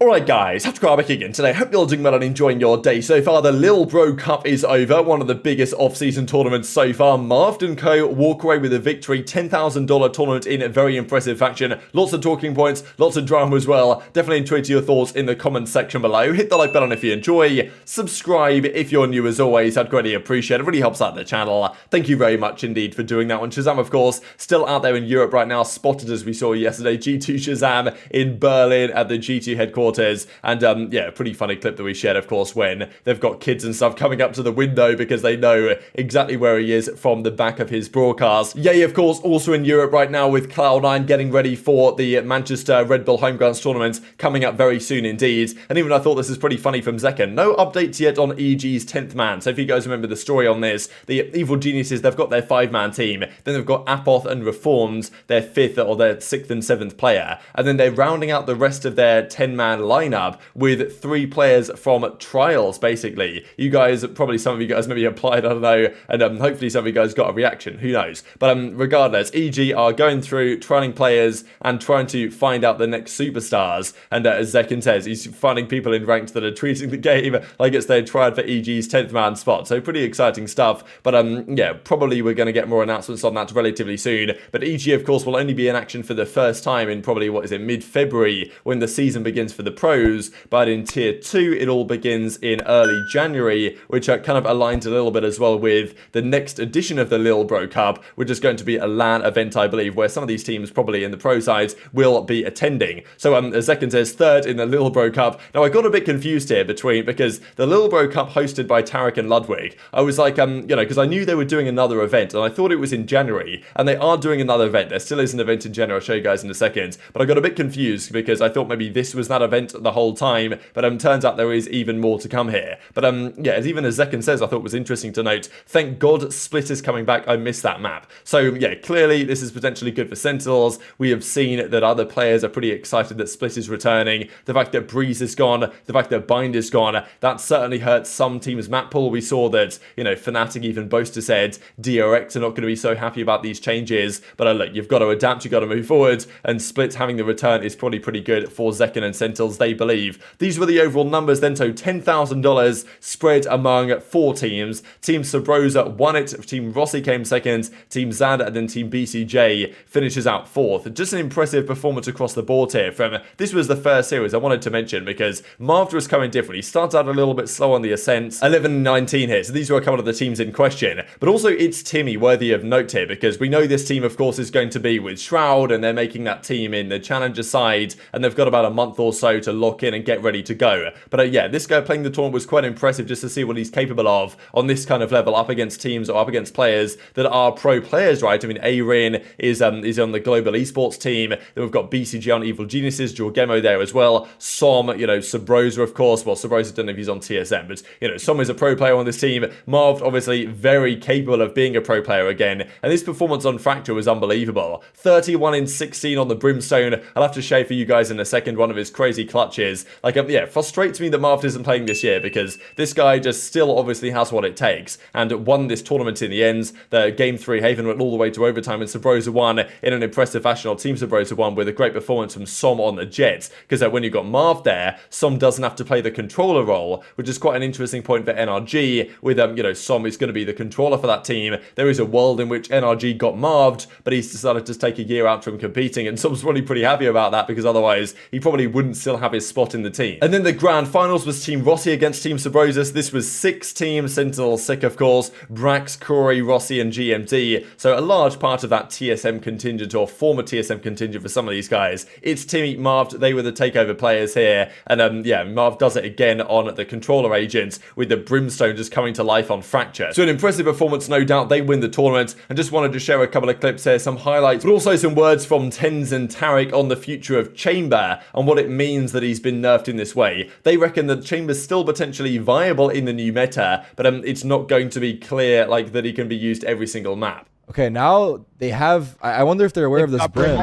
Alright guys, TacticalRab back again today. Hope you're all doing well and enjoying your day so far. The Lil Bro Cup is over, one of the biggest off-season tournaments so far. Marved Co walk away with a victory, $10,000 tournament in a very impressive fashion. Lots of talking points, lots of drama as well. Definitely enjoy your thoughts in the comments section below. Hit the like button if you enjoy. Subscribe if you're new as always. I'd greatly appreciate it. It really helps out the channel. Thank you very much indeed for doing that one. ShahZaM, of course, still out there in Europe right now, spotted as we saw yesterday. G2 ShahZaM in Berlin at the G2 headquarters. And yeah, pretty funny clip that we shared, of course, when they've got kids and stuff coming up to the window because they know exactly where he is from the back of his broadcast. Yay, of course, also in Europe right now with Cloud9 getting ready for the Manchester Red Bull Homegrounds tournament coming up very soon indeed. And even I thought this is pretty funny from Zyppan. No updates yet on EG's 10th man. So if you guys remember the story on this, the Evil Geniuses, they've got their 5-man team. Then they've got Apoth and Reformed, their 5th or their 6th and 7th player. And then they're rounding out the rest of their 10-man lineup with 3 players from Trials, basically. You guys, probably some of you guys maybe applied, I don't know, and hopefully some of you guys got a reaction, who knows. But regardless, EG are going through trialing players and trying to find out the next superstars. And as Zekin says, he's finding people in ranked that are treating the game like it's their triad for EG's 10th man spot. So pretty exciting stuff. But yeah, probably we're going to get more announcements on that relatively soon. But EG, of course, will only be in action for the first time in probably, what is it, mid-February when the season begins for the pros. But in tier 2, it all begins in early January, which kind of aligns a little bit as well with the next edition of the Lil Bro Cup, which is going to be a LAN event, I believe, where some of these teams probably in the pro sides will be attending. So as Zekin says, 3rd in the Lil Bro Cup. Now I got a bit confused here because the Lil Bro Cup hosted by Tarik and Ludwig, I was like, you know, because I knew they were doing another event and I thought it was in January, and they are doing another event. There still is an event in January, I'll show you guys in a second, but I got a bit confused because I thought maybe this was that event the whole time, but turns out there is even more to come here. But yeah, even as Zekin says, I thought it was interesting to note, thank God Split is coming back. I missed that map. So yeah, clearly this is potentially good for Sentinels. We have seen that other players are pretty excited that Split is returning. The fact that Breeze is gone, the fact that Bind is gone, that certainly hurts some teams' map pool. We saw that, you know, Fnatic, even Boaster said DRX are not going to be so happy about these changes. But look, you've got to adapt, you've got to move forward, and Split having the return is probably pretty good for Zekin and Sentinels, they believe. These were the overall numbers then, so $10,000 spread among 4 teams. Team Sabrosa won it, Team Rossi came 2nd, Team Zad and then Team BcJ finishes out 4th. Just an impressive performance across the board here from, this was the first series I wanted to mention because Marved was coming different. He started out a little bit slow on the ascents, 11-19 here, so these were a couple of the teams in question. But also it's Timmy worthy of note here because we know this team of course is going to be with Shroud and they're making that team in the challenger side and they've got about a month or so to lock in and get ready to go. But yeah, this guy playing the tournament was quite impressive just to see what he's capable of on this kind of level up against teams or up against players that are pro players, right? I mean, Arin is on the global esports team. Then we've got BcJ on Evil Geniuses, Jorgemo there as well. Som, you know, Sabrosa, of course. Well, Sabrosa, I don't know if he's on TSM, but, you know, Som is a pro player on this team. Marved, obviously, very capable of being a pro player again. And this performance on Fracture was unbelievable. 31 in 16 on the Brimstone. I'll have to show for you guys in a second one of his crazy clutches. Like, yeah, frustrates me that Marved isn't playing this year because this guy just still obviously has what it takes and won this tournament in the end. The Game 3 Haven went all the way to overtime and Sabrosa won in an impressive fashion, or Team Sabrosa won with a great performance from Som on the Jets, because when you've got Marv there, Som doesn't have to play the controller role, which is quite an interesting point for NRG with, you know, Som is going to be the controller for that team. There is a world in which NRG got Marved, but he's decided to take a year out from competing, and Som's probably pretty happy about that because otherwise he probably wouldn't still have his spot in the team. And then the grand finals was Team Rossi against Team Sabrosa. This was 6 teams, Sentinels sick of course, Brax, Corey, Rossi and GMD. So a large part of that TSM contingent or former TSM contingent for some of these guys. It's Timmy, Marved, they were the takeover players here. And yeah, Marv does it again on the controller agent with the Brimstone just coming to life on Fracture. So an impressive performance, no doubt. They win the tournament, and just wanted to share a couple of clips here, some highlights, but also some words from TenZ and Tarik on the future of Chamber and what it means that he's been nerfed in this way. They reckon that Chamber's still potentially viable in the new meta, but it's not going to be clear like that he can be used every single map. Okay, now they have, I wonder if they're aware of this brim.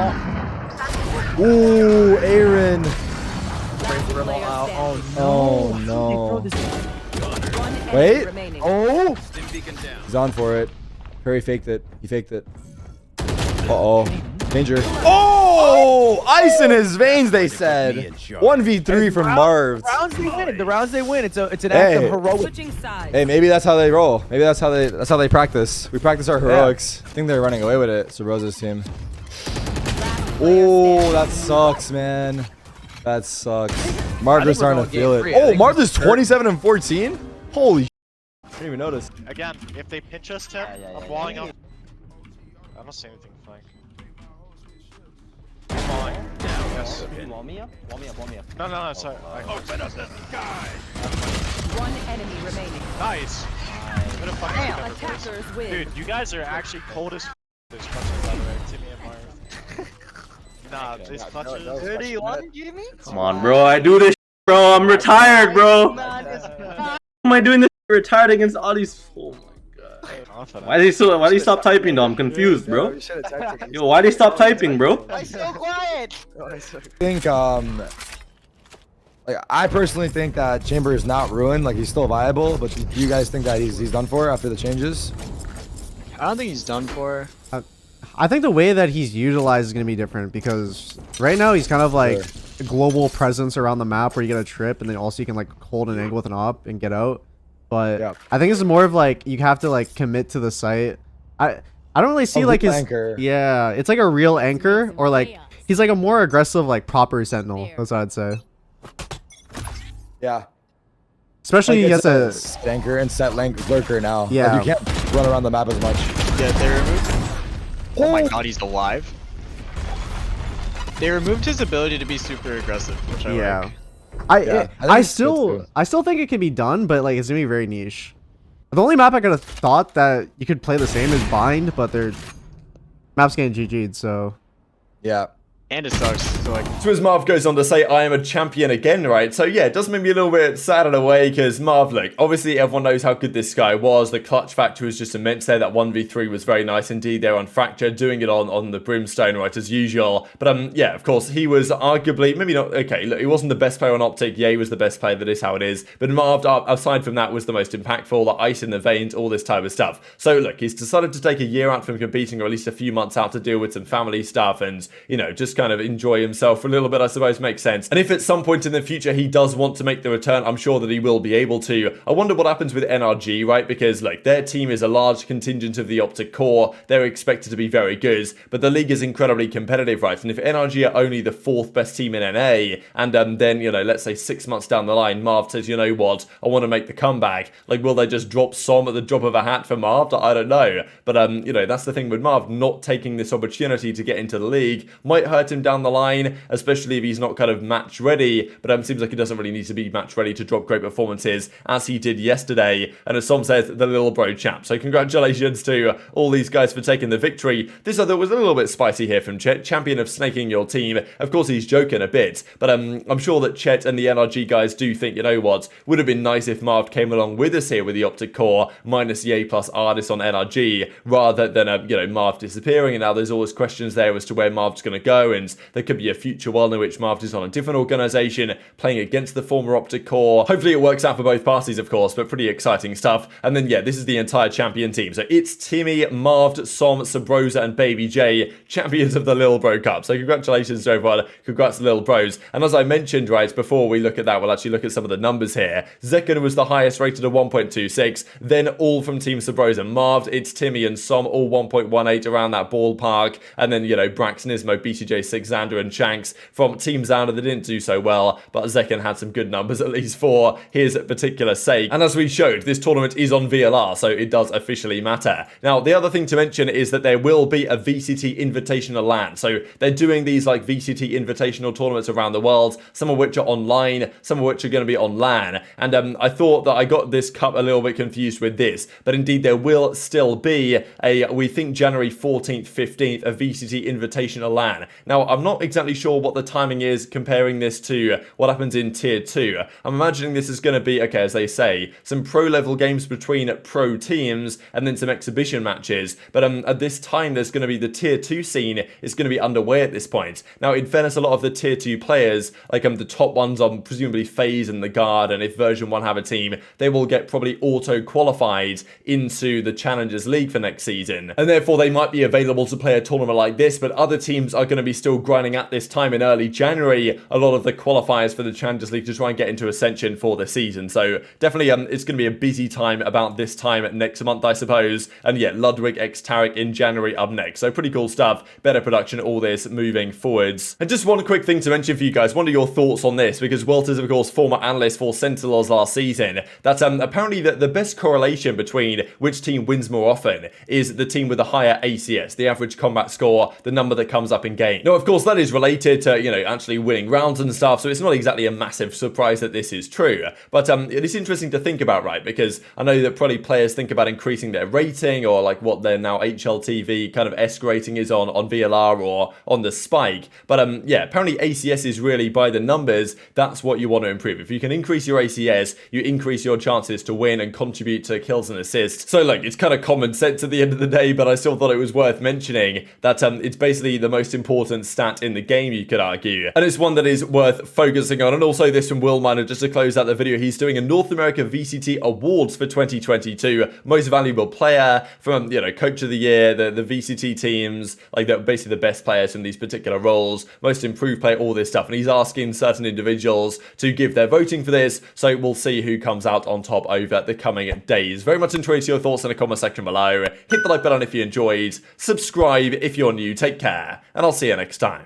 Ooh, Aaron. Oh no. Wait. Oh. He's on for it. Curry faked it. He faked it. Uh-oh. Danger. Oh! Oh, ice in his veins, they said. 1v3 from Marved. The rounds they win. It's an act of heroic. Hey, maybe that's how they roll. Maybe that's how they practice. We practice our heroics. I think they're running away with it. Sabrosa's team. Oh, that sucks, man. That sucks. Marved is starting to feel it. Oh, Marved is 27 and 14. Holy. Didn't even notice. Again, if they pinch us, Tim, I'm walling up. I don't see anything flank. I'm falling. Yes. Wall me up. No, it's alright. Open up the sky! One enemy remaining. Nice! What a fucking Attackers win. Dude, you guys are actually cold as There's clutches, by the way. Timmy and Marv. Nah, these clutches. 31, Jimmy? Come on, bro. I do this, bro. I'm retired, bro. Why am I doing this? Retired against all these. Oh my god. Why did he stop typing though? I'm confused, bro. Yo, why did he stop typing, bro? I'm so quiet. I think like I personally think that Chamber is not ruined. Like he's still viable, but do you guys think that he's done for after the changes? I don't think he's done for. I think the way that he's utilized is going to be different because right now he's kind of like a global presence around the map where you get a trip and then also you can like hold an angle with an op and get out. But I think it's more of like you have to like commit to the site. I don't really see like his anchor. Yeah, it's like a real anchor or like he's like a more aggressive like proper sentinel. That's what I'd say. Yeah. Especially like he gets a anchor and set lurker now. Yeah. Like you can't run around the map as much. Yeah, they removed. Oh my god, he's alive. They removed his ability to be super aggressive, which I like. I still think it can be done, but like it's gonna be very niche. The only map I could have thought that you could play the same is Bind, but their map's getting GG'd, so yeah. And it sucks. So as Marv goes on to say, I am a champion again, right? So yeah, it does make me a little bit sad in a way because Marv, look, obviously everyone knows how good this guy was. The clutch factor was just immense there. That 1v3 was very nice indeed there on Fracture, doing it on the Brimstone, right, as usual. But yeah, of course, he was arguably, maybe not, okay, look, he wasn't the best player on OpTic. Yeah, he was the best player, that is how it is. But Marv, aside from that, was the most impactful, the ice in the veins, all this type of stuff. So look, he's decided to take a year out from competing, or at least a few months out to deal with some family stuff and, you know, just kind of enjoy himself for a little bit, I suppose, makes sense. And if at some point in the future he does want to make the return, I'm sure that he will be able to. I wonder what happens with NRG, right? Because like their team is a large contingent of the OpTic core. They're expected to be very good, but the league is incredibly competitive, right? And if NRG are only the 4th best team in NA, and then, you know, let's say 6 months down the line, Marv says, you know what, I want to make the comeback. Like, will they just drop ShahZaM at the drop of a hat for Marv? I don't know. But, you know, that's the thing with Marv, not taking this opportunity to get into the league might hurt him down the line, especially if he's not kind of match ready. But seems like he doesn't really need to be match ready to drop great performances as he did yesterday. And as Som says, the Lil Bro chap. So congratulations to all these guys for taking the victory. This other was a little bit spicy here from Chet, champion of snaking your team. Of course, he's joking a bit, but I'm sure that Chet and the NRG guys do think, you know what, would have been nice if Marv came along with us here with the OpTic core minus the A+ artist on NRG rather than you know, Marv disappearing. And now there's always questions there as to where Marv's going to go, and there could be a future world in which Marv is on a different organization playing against the former OpTic core. Hopefully it works out for both parties, of course, but pretty exciting stuff. And then yeah, this is the entire champion team. So it's Timmy, Marved, ShahZaM, Sabrosa and BcJ, champions of the Lil Bro Cup. So congratulations to everyone. Congrats to Lil Bros. And as I mentioned, right, before we look at that, we'll actually look at some of the numbers here. zyppan was the highest rated at 1.26. Then all from Team Sabrosa. Marved, it's Timmy and ShahZaM, all 1.18 around that ballpark. And then, you know, Brax, Nismo, BcJ, Xander and Shanks from Team Xander. They didn't do so well, but zyppan had some good numbers, at least for his particular sake. And as we showed, this tournament is on VLR, so it does officially matter. Now, the other thing to mention is that there will be a VCT Invitational LAN. So they're doing these like VCT Invitational tournaments around the world, some of which are online, some of which are going to be on LAN. And I thought that I got this cup a little bit confused with this, but indeed there will still be a, we think January 14th, 15th, a VCT Invitational LAN. Now, I'm not exactly sure what the timing is comparing this to what happens in Tier 2. I'm imagining this is going to be, okay, as they say, some pro-level games between pro teams and then some exhibition matches. But at this time, there's going to be the Tier 2 scene is going to be underway at this point. Now, in fairness, a lot of the Tier 2 players, like the top ones on presumably FaZe and the Guard, and if version 1 have a team, they will get probably auto-qualified into the Challengers League for next season. And therefore, they might be available to play a tournament like this, but other teams are going to be still grinding at this time in early January a lot of the qualifiers for the Champions League to try and get into Ascension for the season. So definitely it's going to be a busy time about this time next month, I suppose. And yeah, Ludwig x Tarik in January up next. So pretty cool stuff. Better production, all this moving forwards. And just one quick thing to mention for you guys. What are your thoughts on this? Because Walt is, of course, former analyst for Sentinels last season. That apparently the best correlation between which team wins more often is the team with the higher ACS, the average combat score, the number that comes up in game. Now, of course, that is related to, you know, actually winning rounds and stuff, so it's not exactly a massive surprise that this is true. But it is interesting to think about, right? Because I know that probably players think about increasing their rating, or like what their now HLTV kind of ESC rating is on VLR or on the Spike. But yeah, apparently ACS is really by the numbers, that's what you want to improve. If you can increase your ACS, you increase your chances to win and contribute to kills and assists. So look, it's kind of common sense at the end of the day, but I still thought it was worth mentioning that it's basically the most important stat in the game, you could argue. And it's one that is worth focusing on. And also this from Will Miner, just to close out the video, he's doing a North America VCT Awards for 2022. Most valuable player from, you know, Coach of the Year, the VCT teams, like they're basically the best players in these particular roles, most improved player, all this stuff. And he's asking certain individuals to give their voting for this. So we'll see who comes out on top over the coming days. Very much enjoyed your thoughts in the comment section below. Hit the like button if you enjoyed. Subscribe if you're new. Take care, and I'll see you next time.